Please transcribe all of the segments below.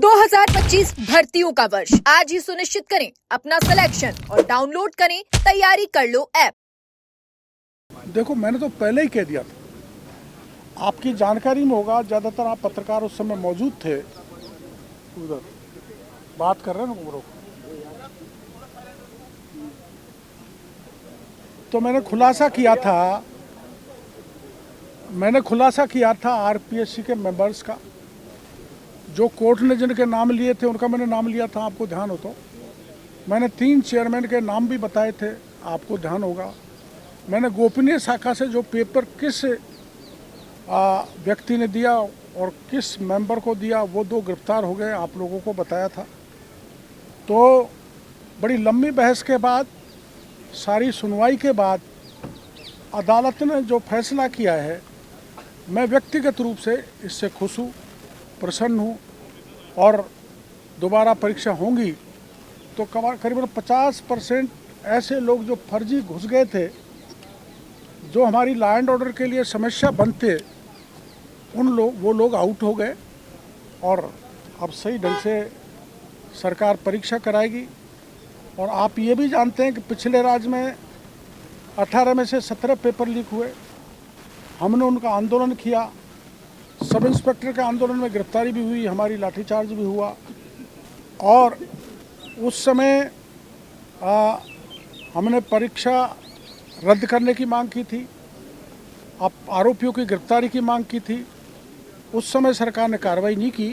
2025 भर्तियों का वर्ष आज ही सुनिश्चित करें अपना सिलेक्शन और डाउनलोड करें तैयारी कर लो ऐप। देखो, मैंने तो पहले ही कह दिया था, आपकी जानकारी में होगा, ज़्यादातर आप पत्रकार उस समय मौजूद थे, उधर बात कर रहे हैं ना वो। तो मैंने खुलासा किया था आरपीएससी के मेंबर्स का, जो कोर्ट ने जिनके नाम लिए थे उनका मैंने नाम लिया था, आपको ध्यान हो तो। मैंने 3 चेयरमैन के नाम भी बताए थे, आपको ध्यान होगा। मैंने गोपनीय शाखा से जो पेपर किस व्यक्ति ने दिया और किस मेंबर को दिया, वो 2 गिरफ्तार हो गए, आप लोगों को बताया था। तो बड़ी लंबी बहस के बाद, सारी सुनवाई के बाद अदालत ने जो फैसला किया है, मैं व्यक्तिगत रूप से इससे खुश हूँ, प्रसन्न हूँ। और दोबारा परीक्षा होंगी तो करीबन 50% ऐसे लोग जो फर्जी घुस गए थे, जो हमारी लॉ एंड ऑर्डर के लिए समस्या बनते, वो लोग आउट हो गए और अब सही ढंग से सरकार परीक्षा कराएगी। और आप ये भी जानते हैं कि पिछले राज्य में 18 में से 17 पेपर लीक हुए, हमने उनका आंदोलन किया, सब इंस्पेक्टर के आंदोलन में गिरफ्तारी भी हुई, हमारी लाठीचार्ज भी हुआ। और उस समय हमने परीक्षा रद्द करने की मांग की थी, आरोपियों की गिरफ्तारी की मांग की थी। उस समय सरकार ने कार्रवाई नहीं की,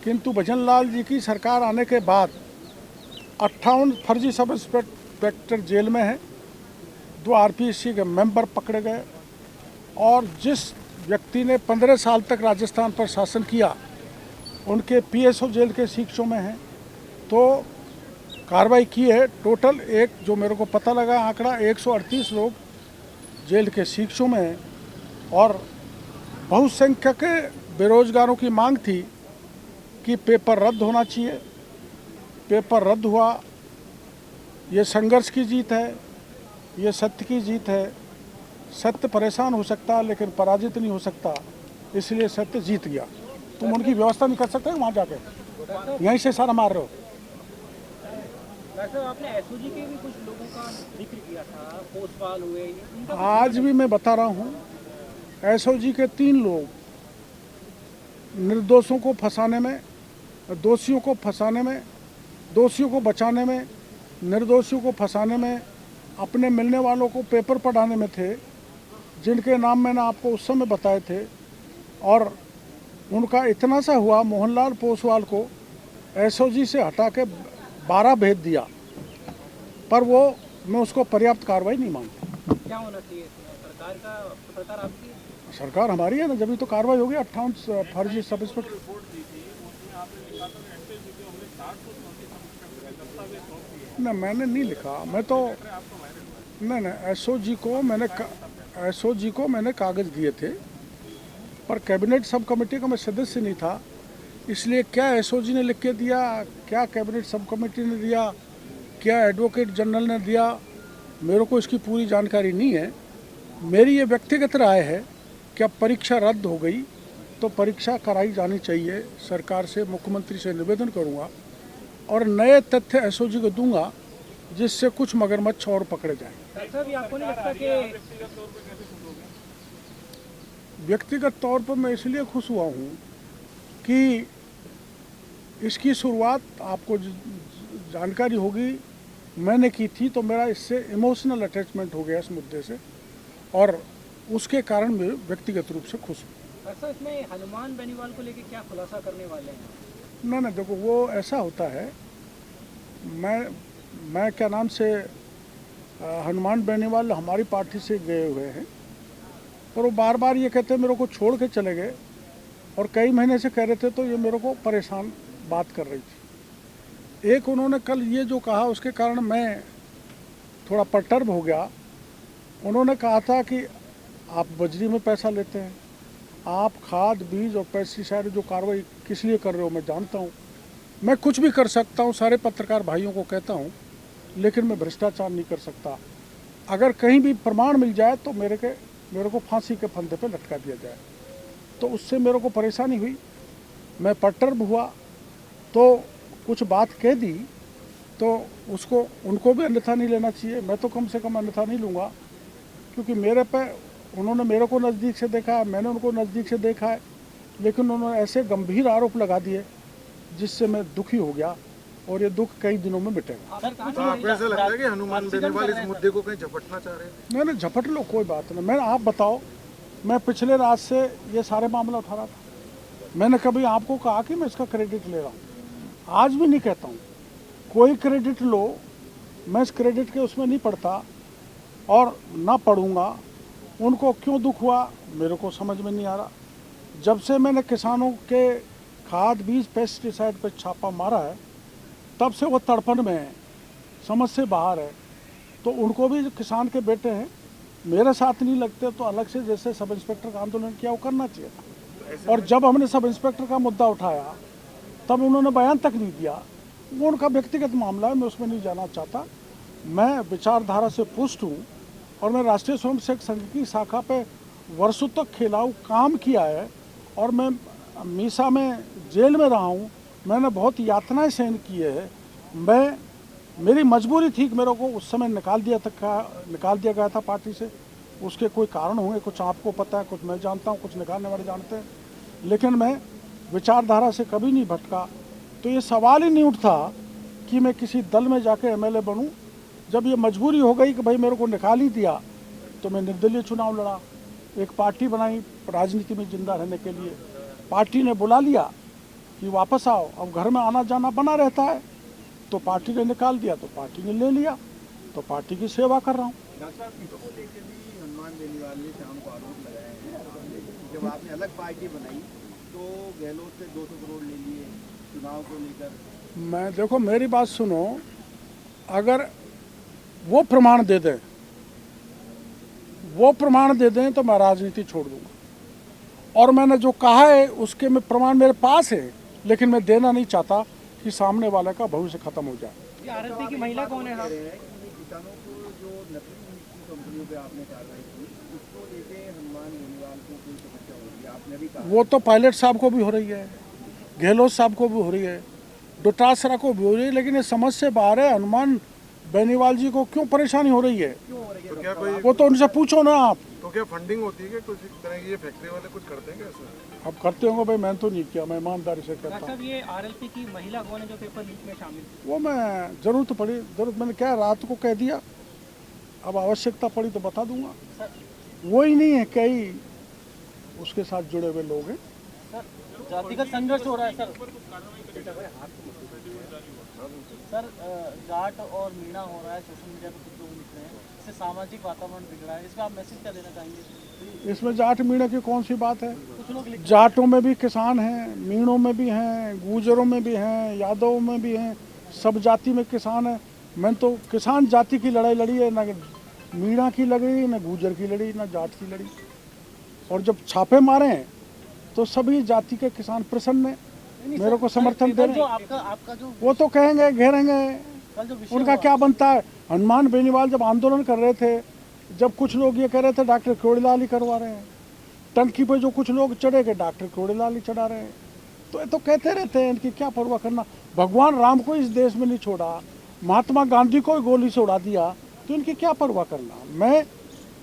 किंतु भजन लाल जी की सरकार आने के बाद 58 फर्जी सब इंस्पेक्टर जेल में हैं, 2 आरपीएससी के मेंबर पकड़े गए, और जिस व्यक्ति ने 15 साल तक राजस्थान पर शासन किया, उनके पीएसओ जेल के शिक्षों में हैं। तो कार्रवाई की है। टोटल जो मेरे को पता लगा आंकड़ा, 138 लोग जेल के शिक्षों में हैं। और बहुसंख्यक बेरोजगारों की मांग थी कि पेपर रद्द होना चाहिए। पेपर रद्द हुआ। ये संघर्ष की जीत है, ये सत्य की जीत है। सत्य परेशान हो सकता है लेकिन पराजित नहीं हो सकता, इसलिए सत्य जीत गया। तुम उनकी व्यवस्था नहीं कर सकते वहाँ जाके, यहीं से सारा मार रहे हो। आपने एसओजी के भी कुछ लोगों का जिक्र किया था, पोस्टवाल हुए, आज भी मैं बता रहा हूँ, एसओजी के 3 लोग निर्दोषों को फंसाने में, दोषियों को फंसाने में, दोषियों को बचाने में, निर्दोषियों को फंसाने में, अपने मिलने वालों को पेपर पढ़ाने में थे, जिनके नाम मैंने आपको उस समय बताए थे। और उनका इतना सा हुआ, मोहनलाल पोस्टवाल को एसओजी से हटा के 12 भेज दिया, पर मैं उसको पर्याप्त कार्रवाई नहीं मानता। क्या होना चाहिए? सरकार आपकी, सरकार हमारी है ना, जब तो कार्रवाई होगी। 58 फर्जी सब इंस्पेक्टर। नहीं, मैंने नहीं लिखा, मैं तो नहीं, एसओजी को मैंने कागज़ दिए थे, पर कैबिनेट सब कमेटी का मैं सदस्य नहीं था, इसलिए क्या एसओजी ने लिख के दिया, क्या कैबिनेट सब कमेटी ने दिया, क्या एडवोकेट जनरल ने दिया, मेरे को इसकी पूरी जानकारी नहीं है। मेरी ये व्यक्तिगत राय है कि अब परीक्षा रद्द हो गई तो परीक्षा कराई जानी चाहिए। सरकार से, मुख्यमंत्री से निवेदन करूंगा और नए तथ्य एसओजी को दूंगा, जिससे कुछ मगरमच्छ और पकड़े जाएं। आपको नहीं लगता कि व्यक्तिगत तौर पर मैं इसलिए खुश हुआ हूँ कि इसकी शुरुआत, आपको जानकारी होगी, मैंने की थी, तो मेरा इससे इमोशनल अटैचमेंट हो गया इस मुद्दे से, और उसके कारण मैं व्यक्तिगत रूप से खुश हूँ। ऐसा इसमें हनुमान बेनीवाल को लेकर क्या खुलासा करने वाले हैं? नहीं, देखो, वो ऐसा होता है, मैं क्या नाम से, हनुमान बेनीवाल हमारी पार्टी से गए हुए हैं, और वो बार बार ये कहते मेरे को छोड़ के चले गए, और कई महीने से कह रहे थे, तो ये मेरे को परेशान बात कर रही थी। एक उन्होंने कल ये जो कहा, उसके कारण मैं थोड़ा परटर्ब हो गया। उन्होंने कहा था कि आप बजरी में पैसा लेते हैं, आप खाद, बीज और पेस्टिसाइड जो कार्रवाई किस लिए कर रहे हो मैं जानता हूँ, मैं कुछ भी कर सकता हूँ, सारे पत्रकार भाइयों को कहता हूँ, लेकिन मैं भ्रष्टाचार नहीं कर सकता। अगर कहीं भी प्रमाण मिल जाए तो मेरे को फांसी के फंदे पे लटका दिया जाए। तो उससे मेरे को परेशानी हुई, मैं परटर्ब हुआ, तो कुछ बात कह दी तो उसको उनको भी अन्यथा नहीं लेना चाहिए। मैं तो कम से कम अन्यथा नहीं लूँगा, क्योंकि मेरे पे उन्होंने मेरे को नज़दीक से देखा है, मैंने उनको नज़दीक से देखा है, लेकिन उन्होंने ऐसे गंभीर आरोप लगा दिए जिससे मैं दुखी हो गया और ये दुख कई दिनों में मिटेगा। आपको ऐसा लगता है कि हनुमान बेनीवाल इस मुद्दे को कहीं झपटना चाह रहे हैं? मैंने झपट लो, कोई बात नहीं। मैं आप बताओ, मैं पिछले रात से ये सारे मामला उठा रहा था। मैंने कभी आपको कहा कि मैं इसका क्रेडिट ले रहा हूँ? आज भी नहीं कहता हूँ। कोई क्रेडिट लो, मैं इस क्रेडिट के उसमें नहीं पड़ता और ना पढ़ूँगा। उनको क्यों दुख हुआ मेरे को समझ में नहीं आ रहा। जब से मैंने किसानों के खाद बीज पेस्टिसाइड पर छापा मारा है, तब से वो तड़पन में है, समझ से बाहर है। तो उनको भी जो किसान के बेटे हैं, मेरे साथ नहीं लगते तो अलग से जैसे सब इंस्पेक्टर का आंदोलन किया वो करना चाहिए था। और जब हमने सब इंस्पेक्टर का मुद्दा उठाया तब उन्होंने बयान तक नहीं दिया। वो उनका व्यक्तिगत मामला है, मैं उसमें नहीं जाना चाहता। मैं विचारधारा से पुष्ट हूँ और मैं राष्ट्रीय स्वयंसेवक संघ की शाखा पे वर्षों तक खिलाऊ काम किया है और मैं मीसा में जेल में रहा हूँ। मैंने बहुत यातनाएं सहन की है। मेरी मजबूरी थी कि मेरे को उस समय निकाल दिया गया था पार्टी से। उसके कोई कारण होंगे, कुछ आपको पता है, कुछ मैं जानता हूँ, कुछ निकालने वाले जानते हैं, लेकिन मैं विचारधारा से कभी नहीं भटका। तो ये सवाल ही नहीं उठता कि मैं किसी दल में जाके एमएलए बनूं। जब ये मजबूरी हो गई कि भाई मेरे को निकाल ही दिया तो मैं निर्दलीय चुनाव लड़ा, एक पार्टी बनाई राजनीति में जिंदा रहने के लिए। पार्टी ने बुला लिया कि वापस आओ, अब घर में आना जाना बना रहता है, तो पार्टी ने निकाल दिया तो पार्टी ने ले लिया, तो पार्टी की सेवा कर रहा हूँ। डॉक्टर साहब, इसको लेकर भी हनुमान बेनीवाल ने शाम को आरोप लगाए हैं। जब आपने अलग पार्टी बनाई तो गहलोत से 200 करोड़ ले लिए चुनाव को लेकर। मैं देखो, मेरी बात सुनो, अगर वो प्रमाण दे दें तो मैं राजनीति छोड़ दूंगा। और मैंने जो कहा है उसके में प्रमाण मेरे पास है, लेकिन मैं देना नहीं चाहता कि सामने वाले का भविष्य खत्म हो जाए। ये आरएलपी की महिला कौन है? किसानों को जो नकली कंपनियों पे आपने कार्रवाई की, उसको लेके हनुमान बेनीवाल को कोई समस्या हो रही है? आपने भी कहा वो तो पायलट साहब को भी हो रही है, गहलोत साहब को भी हो रही है, डोटासरा को भी हो रही है, लेकिन ये समझ से बाहर है हनुमान बेनीवाल जी को क्यों परेशानी हो रही है। तो क्या कोई वो तो उनसे पूछो ना आप। तो क्या फंडिंग होती है कि कुछ तरह की ये फैक्ट्री वाले कुछ करते हैं क्या ऐसा? अब करते होंगे भाई, मैंने तो नहीं किया, मैं ईमानदारी से कहता हूँ। साहब, ये आरएलपी की महिला कौन है जो पेपर लीक में शामिल? वो मैं जरूरत मैंने क्या रात को कह दिया, अब आवश्यकता पड़ी तो बता दूंगा। वो ही नहीं है, कई उसके साथ जुड़े हुए लोग हैं। सर, जातिगत संघर्ष हो रहा है सर, जाट और मीणा हो रहा है, सोशल मीडिया पर कुछ लोग लिख रहे हैं, इससे सामाजिक वातावरण बिगड़ा है। इसका आप मैसेज क्या देना चाहेंगे? इसमें जाट मीणा की कौन सी बात है? कुछ लोग लिख जाटों में भी किसान हैं, मीणों में भी हैं, गुजरों में भी हैं, यादवों में भी हैं, सब जाति में किसान है। मैंने तो किसान जाति की लड़ाई लड़ी है, ना मीणा की लड़ी, ना गुजर की लड़ी, ना जाट की लड़ी। और जब छापे मारे हैं तो सभी जाति के किसान प्रसन्न हैं, मेरे को समर्थन दे रहे जो हैं। आपका जो वो तो कहेंगे, घेरेंगे, कल जो विषय उनका क्या बनता है। हनुमान बेनीवाल जब आंदोलन कर रहे थे, जब कुछ लोग ये कह रहे थे डॉक्टर क्रोड़ीलाल ही करवा रहे हैं, टंकी पे जो कुछ लोग चढ़े गए डॉक्टर क्रोड़ीलाल ही चढ़ा रहे हैं, तो ये तो कहते रहते हैं, इनकी क्या परवाह करना। भगवान राम को इस देश में नहीं छोड़ा, महात्मा गांधी को ही गोली से उड़ा दिया, तो इनकी क्या परवाह करना। मैं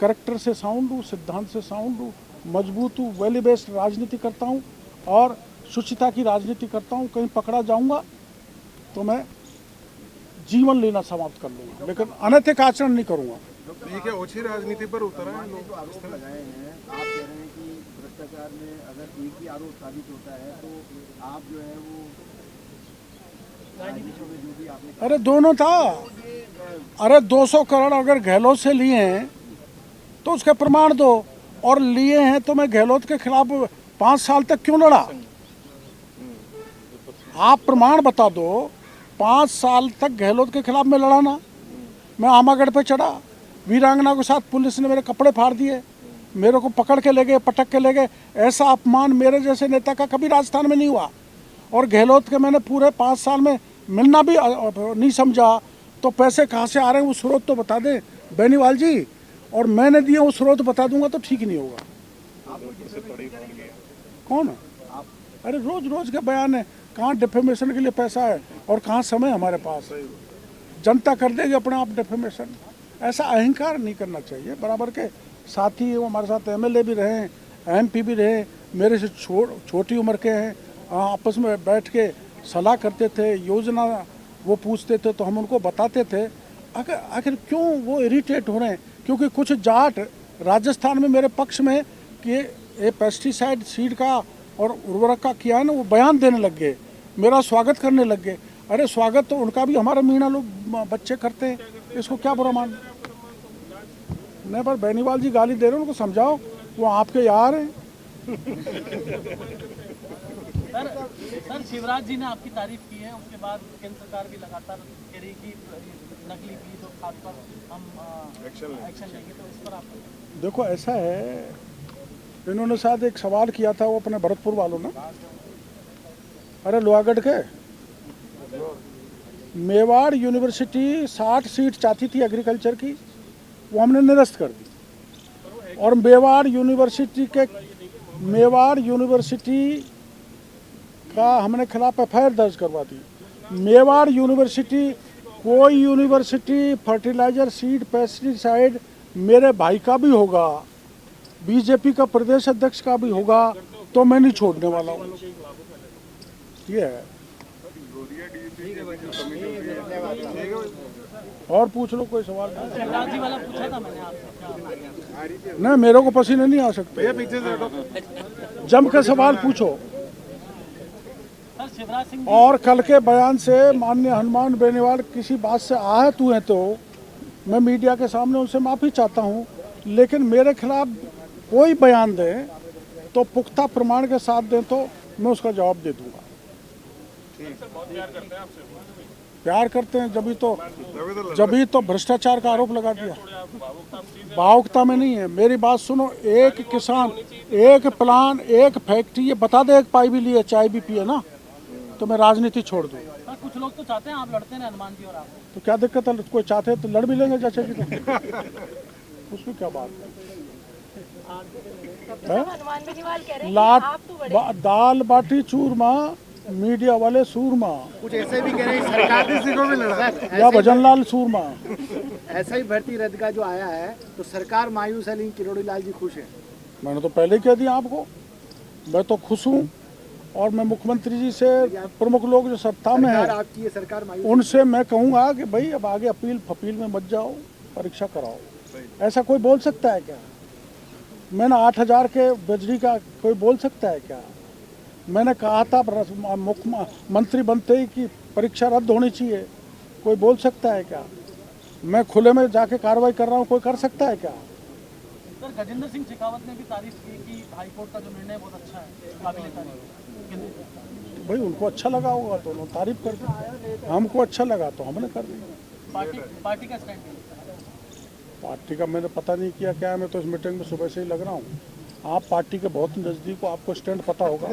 करेक्टर से साउंड हूँ, सिद्धांत से साउंड हूँ, मजबूत हूँ, वैल्यू बेस्ड राजनीति करता हूँ और शुचिता की राजनीति करता हूँ। कहीं पकड़ा जाऊंगा तो मैं जीवन लेना समाप्त कर लूँगा, लेकिन अनैतिक आचरण नहीं करूँगा। ये क्या ओछी राजनीति पर उतरा है लोग? जो आरोप लगाए हैं, आप कह रहे हैं कि भ्रष्टाचार में अगर एक भी आरोप साबित होता है तो आप जो है वो राजनीति में जो भी आपने अरे दोनों था। अरे 200 करोड़ अगर गहलोत से लिए हैं तो उसके प्रमाण दो, और लिए हैं तो मैं गहलोत के खिलाफ 5 साल तक क्यों लड़ा। आप प्रमाण बता दो। 5 साल तक गहलोत के खिलाफ मैं लड़ा ना। मैं आमागढ़ पे चढ़ा, वीरांगना के साथ पुलिस ने मेरे कपड़े फाड़ दिए, मेरे को पकड़ के ले गए, पटक के ले गए। ऐसा अपमान मेरे जैसे नेता का कभी राजस्थान में नहीं हुआ। और गहलोत के मैंने पूरे 5 साल में मिलना भी नहीं समझा। तो पैसे कहाँ से आ रहे हैं वो स्रोत तो बता दें बेनीवाल जी, और मैंने दिए वो स्रोत बता दूंगा तो ठीक नहीं होगा। कौन है? अरे रोज रोज के बयान है। कहाँ डिफेमेशन के लिए पैसा है और कहाँ समय हमारे पास है। जनता कर देगी अपने आप डिफेमेशन। ऐसा अहंकार नहीं करना चाहिए। बराबर के साथी वो हमारे साथ एमएलए भी रहे, एमपी भी रहे, मेरे से छोटी उम्र के हैं, आपस में बैठ के सलाह करते थे, योजना वो पूछते थे तो हम उनको बताते थे। आखिर क्यों वो इरिटेट हो रहे हैं? क्योंकि कुछ जाट राजस्थान में मेरे पक्ष में कि ये पेस्टिसाइड सीड का और उर्वरक का किया है ना, वो बयान देने लग गए, मेरा स्वागत करने लग गए। अरे स्वागत तो उनका भी हमारे मीणा लोग बच्चे करते हैं, इसको क्या बुरा मान? नहीं, पर बेनीवाल जी गाली दे रहे हैं, उनको समझाओ, वो आपके यार हैं। सर शिवराज जी ने आपकी तारीफ की है, उसके बाद केंद्र सरकार भी लगातार कह रही कि नकली बीज और खाद पर हम एक्शन लेंगे, तो इस पर आप देखो ऐसा है, इन्होंने शायद एक सवाल किया था वो अपने भरतपुर वालों ने, अरे लोहागढ़ के मेवाड़ यूनिवर्सिटी 60 सीट चाहती थी एग्रीकल्चर की, वो हमने निरस्त कर दी। और मेवाड़ यूनिवर्सिटी का हमने खिलाफ एफआईआर दर्ज करवा दी। मेवाड़ यूनिवर्सिटी, कोई यूनिवर्सिटी फर्टिलाइजर सीड पेस्टिसाइड मेरे भाई का भी होगा, बीजेपी का प्रदेश अध्यक्ष का भी होगा, तो मैं नहीं छोड़ने वाला हूँ। ये है। और पूछ लो कोई सवाल। शिवराज जी वाला पूछा था मैंने आपसे। नहीं, मेरे को पसीने नहीं आ सकते, जम के सवाल पूछो। सर शिवराज सिंह और कल के बयान से माननीय हनुमान बेनीवाल किसी बात से आहत हुए तो मैं मीडिया के सामने उनसे माफ़ी चाहता हूं, लेकिन मेरे खिलाफ कोई बयान दे तो पुख्ता प्रमाण के साथ दें तो मैं उसका जवाब दे दूंगा। प्यार करते हैं जभी तो भ्रष्टाचार का आरोप लगा दिया। भावुकता में नहीं है, मेरी बात सुनो। एक किसान, एक प्लान, एक फैक्ट्री, ये बता दे एक पाई भी लिए, चाय भी पिए ना, तो मैं राजनीति छोड़ दूँ। सर कुछ लोग तो चाहते हैं आप लड़ते हैं हनुमान जी और आप, तो क्या दिक्कत है? कोई चाहते हैं तो लड़ भी लेंगे जैसे कि, तो उसमें क्या बात है? दाल बाटी चूरमा, मीडिया वाले सूरमा, कुछ ऐसे भी कह रहे हैं सरकार किसी को भी लड़ा या भजनलाल सूरमा। ऐसा ही भर्ती रद्द का जो आया है तो सरकार मायूस है, लेकिन किरोड़ी लाल जी खुश है। मैंने तो पहले ही कह दिया आपको, मैं तो खुश हूँ। और मैं मुख्यमंत्री जी से, प्रमुख लोग जो सत्ता में है, आपकी ये सरकार मायूस, उनसे मैं कहूँगा कि भाई अब आगे अपील फपील में मत जाओ, परीक्षा कराओ। ऐसा कोई बोल सकता है क्या? मैंने 8000 के बजरी का कोई बोल सकता है क्या? मैंने कहा था मुख्यमंत्री बनते ही कि परीक्षा रद्द होनी चाहिए, कोई बोल सकता है क्या? मैं खुले में जाके कार्रवाई कर रहा हूँ, कोई कर सकता है क्या? सर गजेंद्र सिंह शेखावत ने भी तारीफ की कि हाईकोर्ट का जो निर्णय बहुत अच्छा है, काबिल तारीफ। भाई उनको अच्छा लगा होगा तो उन्होंने तारीफ कर दी, हमको अच्छा लगा तो हमने कर दी। पार्टी का स्टैंड, पार्टी का मैंने पता नहीं किया क्या है, मैं तो इस मीटिंग में सुबह से ही लग रहा हूँ। आप पार्टी के बहुत नज़दीक हो, आपको स्टैंड पता होगा।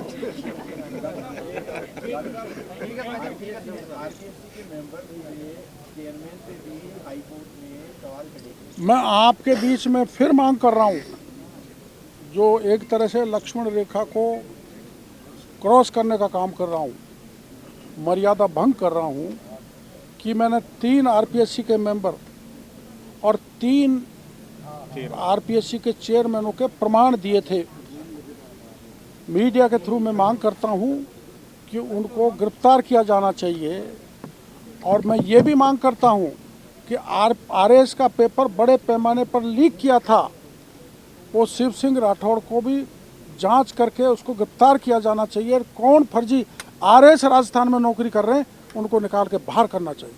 मैं आपके बीच में फिर मांग कर रहा हूँ, जो एक तरह से लक्ष्मण रेखा को क्रॉस करने का काम कर रहा हूँ, मर्यादा भंग कर रहा हूँ, कि मैंने 3 आरपीएससी के मेंबर और 3 आरपीएससी के चेयरमैनों के प्रमाण दिए थे। मीडिया के थ्रू मैं मांग करता हूं कि उनको गिरफ्तार किया जाना चाहिए। और मैं ये भी मांग करता हूं कि आरएस का पेपर बड़े पैमाने पर लीक किया था, वो शिव सिंह राठौड़ को भी जांच करके उसको गिरफ्तार किया जाना चाहिए। कौन फर्जी आरएस राजस्थान में नौकरी कर रहे हैं, उनको निकाल के बाहर करना चाहिए।